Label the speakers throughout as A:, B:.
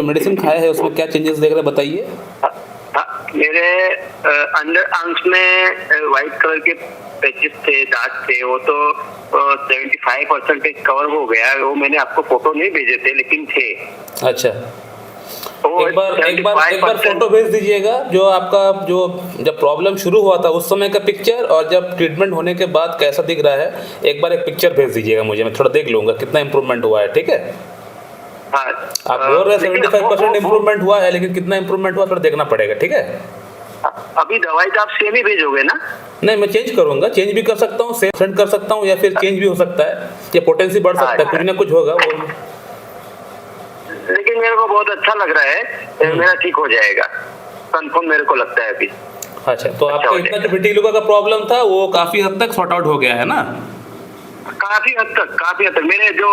A: Medicine खाया है उसमें क्या चेंजेस देख रहे हैं बताइए।
B: मेरे अंडर आर्म्स में व्हाइट कलर के पैचेस थे, दाग थे, वो तो 75% कवर हो गया। वो मैंने आपको फोटो नहीं भेजे थे लेकिन थे।
A: अच्छा, एक बार फोटो भेज दीजिएगा जो आपका जो जब प्रॉब्लम शुरू हुआ था उस समय का पिक्चर, और जब ट्रीटमेंट होने के बाद कैसा दिख रहा है एक बार एक पिक्चर भेज दीजिएगा मुझे, मैं थोड़ा देख लूंगा कितना इम्प्रूवमेंट हुआ है। ठीक है, आप बोल रहे हैं 75% इम्प्रूवमेंट हुआ है, लेकिन कितना इम्प्रूवमेंट हुआ थोड़ा देखना पड़ेगा। ठीक है,
B: अभी दवाई तो आप सेम ही भेजोगे ना?
A: नहीं, मैं चेंज करूंगा, चेंज भी कर सकता हूँ, सेंड कर सकता हूँ, या फिर चेंज भी हो सकता है, या पोटेंसी बढ़ सकता है, कुछ ना कुछ होगा वो।
B: लेकिन मेरे को बहुत अच्छा लग रहा है, मेरा ठीक हो जाएगा कंफर्म, मेरे को लगता है अभी।
A: अच्छा, तो आपका इतना जो विटिलिगो का प्रॉब्लम था वो काफी हद तक सॉर्ट आउट हो गया है ना?
B: काफी हद तक मेरे जो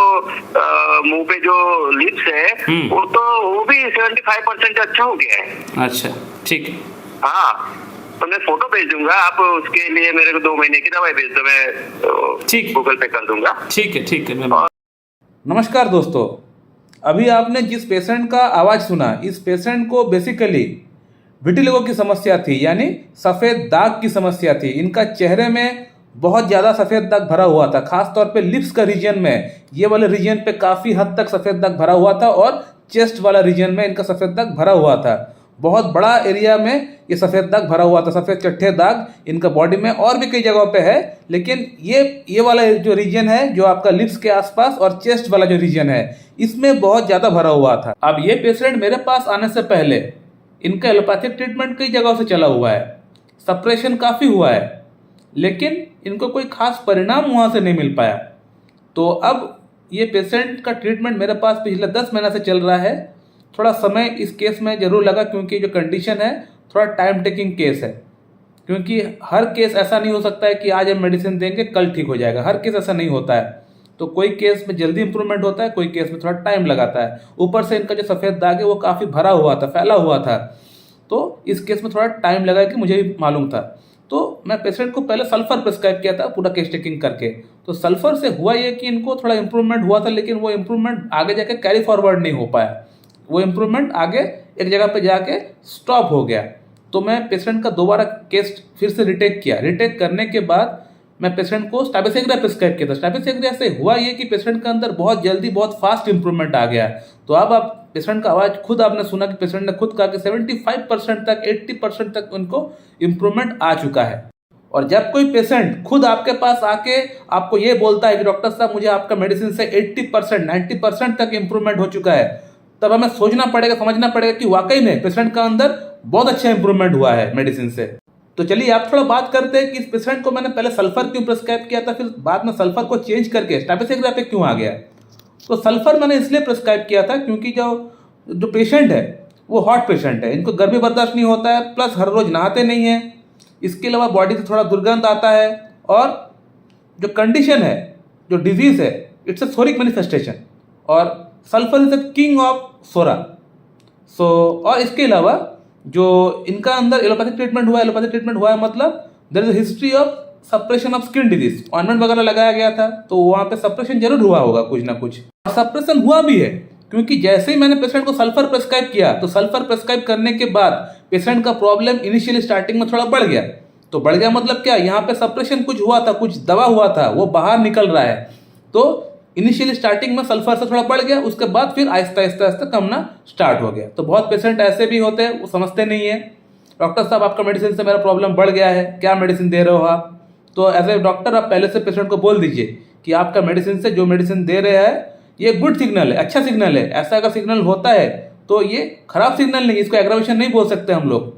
B: मुंह पे जो लिप्स है वो भी 75% अच्छा हो गया है।
A: अच्छा, ठीक है।
B: हाँ, तो मैं फोटो भेज दूंगा, आप उसके लिए मेरे को 2 महीने की दवाई भेज दो, मैं ठीक गूगल पे कर दूंगा।
A: ठीक है। नमस्कार दोस्तों, अभी आपने जिस पेशेंट का आवाज सुना, इस पेशेंट को बेसिकली विटिलिगो की समस्या थी, यानी सफेद दाग की समस्या थी। इनका चेहरे में बहुत ज़्यादा सफ़ेद दाग भरा हुआ था, खास तौर पे लिप्स का रीजन में, ये वाले रीजन पे काफ़ी हद तक सफ़ेद दाग भरा हुआ था, और चेस्ट वाला रीजन में इनका सफ़ेद दाग भरा हुआ था। बहुत बड़ा एरिया में ये सफ़ेद दाग भरा हुआ था, सफ़ेद चट्टे दाग इनका बॉडी में और भी कई जगहों पे है, लेकिन ये वाला जो रीजन है जो आपका लिप्स के आसपास और चेस्ट वाला जो रीजन है इसमें बहुत ज़्यादा भरा हुआ था। अब ये पेशेंट मेरे पास आने से पहले इनका एलोपैथिक ट्रीटमेंट कई जगहों से चला हुआ है, सप्रेशन काफ़ी हुआ है, लेकिन इनको कोई खास परिणाम वहाँ से नहीं मिल पाया। तो अब ये पेशेंट का ट्रीटमेंट मेरे पास पिछले 10 महीने से चल रहा है। थोड़ा समय इस केस में ज़रूर लगा, क्योंकि जो कंडीशन है थोड़ा टाइम टेकिंग केस है, क्योंकि हर केस ऐसा नहीं हो सकता है कि आज हम मेडिसिन देंगे कल ठीक हो जाएगा, हर केस ऐसा नहीं होता है। तो कोई केस में जल्दी इंप्रूवमेंट होता है, कोई केस में थोड़ा टाइम लगाता है। ऊपर से इनका जो सफ़ेद दाग है वो काफ़ी भरा हुआ था, फैला हुआ था, तो इस केस में थोड़ा टाइम लगा कि मुझे भी मालूम था। तो मैं पेशेंट को पहले सल्फर प्रिस्क्राइब किया था पूरा केस टेकिंग करके। तो सल्फर से हुआ ये कि इनको थोड़ा इंप्रूवमेंट हुआ था, लेकिन वो इंप्रूवमेंट आगे जाके कैरी फॉरवर्ड नहीं हो पाया, वो इंप्रूवमेंट आगे एक जगह पे जाके स्टॉप हो गया। तो मैं पेशेंट का दोबारा केस फिर से रिटेक किया। रिटेक करने के बाद मैं पेशेंट को स्टैबिसेग्रिया प्रिस्क्राइब किया था। स्टैबिसेग्रिया से हुआ ये कि पेशेंट के अंदर बहुत जल्दी बहुत फास्ट इंप्रूवमेंट आ गया। तो अब आप पेशेंट का आवाज़ खुद आपने सुना कि पेशेंट ने खुद कहा कि 75% तक 80% तक उनको इम्प्रूवमेंट आ चुका है। और जब कोई पेशेंट खुद आपके पास आके आपको ये बोलता है कि डॉक्टर साहब मुझे आपका मेडिसिन से 80% 90% तक इम्प्रूवमेंट हो चुका है, तब हमें सोचना पड़ेगा, समझना पड़ेगा कि वाकई में पेशेंट का अंदर बहुत अच्छा इंप्रूवमेंट हुआ है मेडिसिन से। तो चलिए आप थोड़ा बात करते हैं कि इस पेशेंट को मैंने पहले सल्फर क्यों प्रिस्क्राइब किया था, फिर बाद में सल्फर को चेंज करके स्टैबिसेग्रिया पे क्यों आ गया। तो सल्फर मैंने इसलिए प्रिस्क्राइब किया था क्योंकि जो पेशेंट है वो हॉट पेशेंट है, इनको गर्मी बर्दाश्त नहीं होता है, प्लस हर रोज नहाते नहीं है, इसके अलावा बॉडी से थोड़ा दुर्गंध आता है, और जो कंडीशन है, जो डिजीज है, इट्स अ सोरिक मैनिफेस्टेशन, और sulphur is the king of psora. और इसके अलावा जो इनका अंदर एलोपैथिक ट्रीटमेंट हुआ है मतलब there is a history of suppression of skin disease, ointment वगैरह लगाया गया था, तो वहाँ पे सप्रेशन जरूर हुआ होगा कुछ ना कुछ, और सप्रेशन हुआ भी है क्योंकि जैसे ही मैंने पेशेंट को सल्फर प्रिस्क्राइब किया, तो सल्फर प्रिस्क्राइब करने के बाद पेशेंट का प्रॉब्लम इनिशियली स्टार्टिंग में थोड़ा बढ़ गया। तो बढ़ गया मतलब क्या, यहाँ पे सप्रेशन कुछ हुआ था, कुछ दबा हुआ था, वो बाहर निकल रहा है। तो इनिशियली स्टार्टिंग में सल्फर से थोड़ा बढ़ गया, उसके बाद फिर आहिस्ता आहिस्ता कमना स्टार्ट हो गया। तो बहुत पेशेंट ऐसे भी होते हैं, वो समझते नहीं है, डॉक्टर साहब आपका मेडिसिन से मेरा प्रॉब्लम बढ़ गया है, क्या मेडिसिन दे रहे हो आप। तो एज ए डॉक्टर आप पहले से पेशेंट को बोल दीजिए कि आपका मेडिसिन से जो मेडिसिन दे रहे हैं ये गुड सिग्नल है, अच्छा सिग्नल है। ऐसा अगर सिग्नल होता है तो ये खराब सिग्नल नहीं, इसको एग्रावेशन नहीं बोल सकते हम लोग,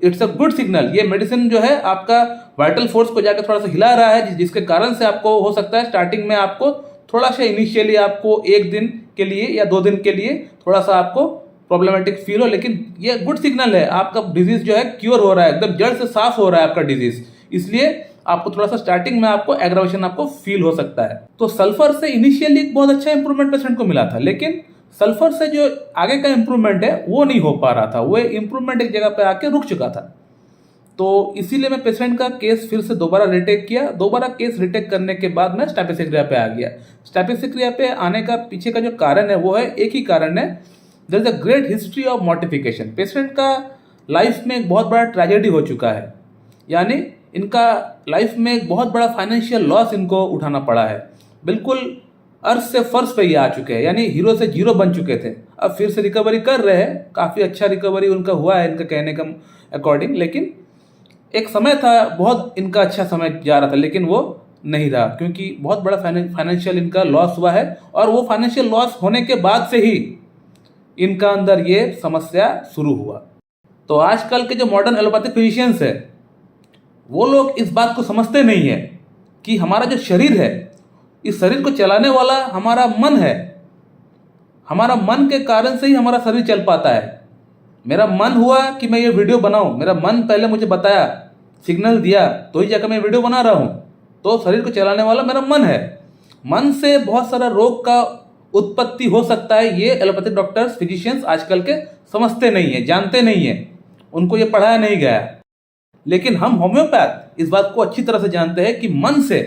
A: इट्स अ गुड सिग्नल। ये मेडिसिन जो है आपका वाइटल फोर्स को जाकर थोड़ा सा हिला रहा है, जिसके कारण से आपको हो सकता है स्टार्टिंग में आपको थोड़ा सा इनिशियली आपको 1 दिन के लिए या 2 दिन के लिए थोड़ा सा आपको प्रॉब्लमेटिक फील हो, लेकिन ये गुड सिग्नल है, आपका डिजीज जो है क्योर हो रहा है, एकदम जड़ से साफ हो रहा है आपका डिजीज। इसलिए आपको थोड़ा सा स्टार्टिंग में आपको एग्रावेशन आपको फील हो सकता है। तो सल्फर से इनिशियली बहुत अच्छा इंप्रूवमेंट पेशेंट को मिला था, लेकिन सल्फर से जो आगे का इंप्रूवमेंट है वो नहीं हो पा रहा था, वो इंप्रूवमेंट एक जगह पे आके रुक चुका था। तो इसीलिए मैं पेशेंट का केस फिर से दोबारा रिटेक किया। दोबारा केस रिटेक करने के बाद मैं स्टैबिसेग्रिया पे आ गया। स्टैबिसेग्रिया पे आने का पीछे का जो कारण है वो है, एक ही कारण है there is a great history of mortification. Patient का लाइफ में एक बहुत बड़ा ट्रेजेडी हो चुका है, यानी इनका लाइफ में एक बहुत बड़ा फाइनेंशियल लॉस इनको उठाना पड़ा है। बिल्कुल अर्थ से फर्श पे ये आ चुके हैं, यानी हीरो से जीरो बन चुके थे। अब फिर से रिकवरी कर रहे हैं, काफ़ी अच्छा रिकवरी उनका हुआ है इनका कहने का अकॉर्डिंग। लेकिन एक समय था, बहुत इनका अच्छा समय जा रहा था, लेकिन वो नहीं रहा, क्योंकि बहुत बड़ा फाइनेंशियल इनका लॉस हुआ है। और वो फाइनेंशियल लॉस होने के बाद से ही इनका अंदर ये समस्या शुरू हुआ। तो आजकल के जो मॉडर्न एलोपैथिक फिजिशियंस है, वो लोग इस बात को समझते नहीं है कि हमारा जो शरीर है, इस शरीर को चलाने वाला हमारा मन है। हमारा मन के कारण से ही हमारा शरीर चल पाता है। मेरा मन हुआ कि मैं ये वीडियो बनाऊं, मेरा मन पहले मुझे बताया, सिग्नल दिया, तो ही जाकर मैं वीडियो बना रहा हूं। तो शरीर को चलाने वाला मेरा मन है। मन से बहुत सारा रोग का उत्पत्ति हो सकता है। ये एलोपैथिक डॉक्टर्स, फिजिशियंस आजकल के समझते नहीं है, जानते नहीं है, उनको ये पढ़ाया नहीं गया। लेकिन हम होम्योपैथ इस बात को अच्छी तरह से जानते हैं कि मन से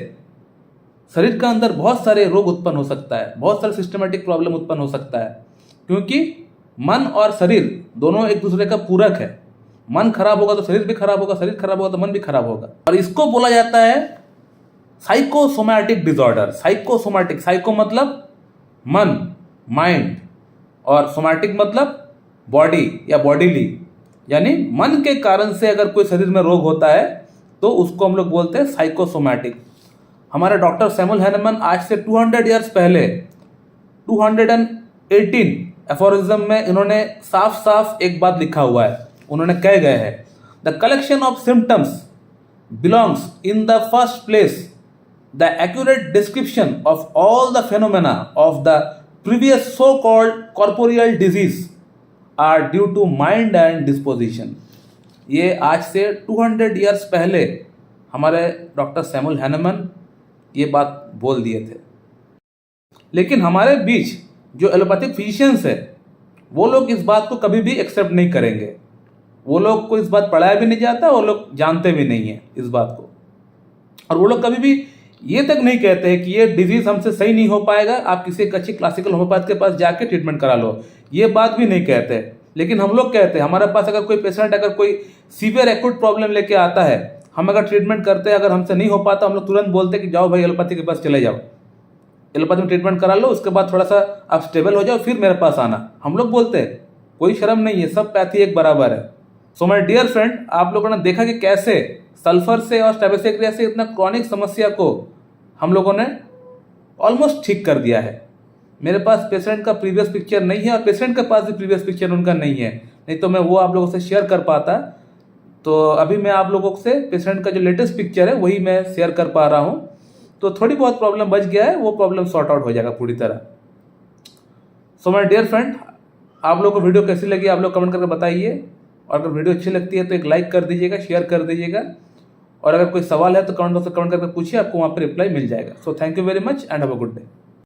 A: शरीर का अंदर बहुत सारे रोग उत्पन्न हो सकता है, बहुत सारे सिस्टमेटिक प्रॉब्लम उत्पन्न हो सकता है, क्योंकि मन और शरीर दोनों एक दूसरे का पूरक है। मन खराब होगा तो शरीर भी खराब होगा, शरीर खराब होगा तो मन भी खराब होगा। और इसको बोला जाता है साइकोसोमैटिक डिसऑर्डर। साइकोसोमैटिक, साइको मतलब मन, माइंड, और सोमैटिक मतलब बॉडी या बॉडीली, यानी मन के कारण से अगर कोई शरीर में रोग होता है तो उसको हम लोग बोलते हैं साइकोसोमैटिक। हमारे डॉक्टर सैमुअल हैनेमन आज से 200 ईयर्स पहले 218 एफोरिज्म में इन्होंने साफ साफ एक बात लिखा हुआ है। उन्होंने कह गए हैं, the collection of symptoms belongs in the first place the accurate description of all the phenomena of the previous so called corporeal disease are due to mind and disposition. ये आज से 200 ईयर्स पहले हमारे डॉक्टर सैमुअल हैनेमन ये बात बोल दिए थे। लेकिन हमारे बीच जो एलोपैथिक फिजिशियंस है, वो लोग इस बात को कभी भी एक्सेप्ट नहीं करेंगे। वो लोग को इस बात पढ़ाया भी नहीं जाता, वो लोग जानते भी नहीं है इस बात को। और वो लोग कभी भी ये तक नहीं कहते हैं कि ये डिजीज हमसे सही नहीं हो पाएगा, आप किसी एक अच्छी क्लासिकल होम्योपैथ के पास जाके ट्रीटमेंट करा लो, ये बात भी नहीं कहते। लेकिन हम लोग कहते हैं, हमारे पास अगर कोई पेशेंट अगर कोई सीवियर एक्यूट प्रॉब्लम लेके आता है, हम अगर ट्रीटमेंट करते हैं, अगर हमसे नहीं हो पाता, हम लोग तुरंत बोलते हैं कि जाओ भाई एलोपैथी के पास चले जाओ, एलोपैथी में ट्रीटमेंट करा लो, उसके बाद थोड़ा सा आप स्टेबल हो जाओ, फिर मेरे पास आना। हम लोग बोलते हैं, कोई शर्म नहीं है, सब पैथी एक बराबर है। सो माय डियर फ्रेंड, आप लोगों ने देखा कि कैसे सल्फर से और स्टेबेसिक्रिया से इतना क्रॉनिक समस्या को हम लोगों ने ऑलमोस्ट ठीक कर दिया है। मेरे पास पेशेंट का प्रीवियस पिक्चर नहीं है और पेशेंट के पास भी प्रीवियस पिक्चर उनका नहीं है, नहीं तो मैं वो आप लोगों से शेयर कर पाता। तो अभी मैं आप लोगों से पेशेंट का जो लेटेस्ट पिक्चर है वही मैं शेयर कर पा रहा हूँ। तो थोड़ी बहुत प्रॉब्लम बच गया है, वो प्रॉब्लम सॉर्ट आउट हो जाएगा पूरी तरह। सो माय डियर फ्रेंड, आप लोगों को वीडियो कैसी लगी आप लोग कमेंट करके बताइए। और अगर वीडियो अच्छी लगती है तो एक लाइक कर दीजिएगा, शेयर कर दीजिएगा। और अगर कोई सवाल है तो कमेंट बॉक्स में कमेंट करके पूछिए, आपको वहाँ पर रिप्लाई मिल जाएगा। So thank you very much and have a good day.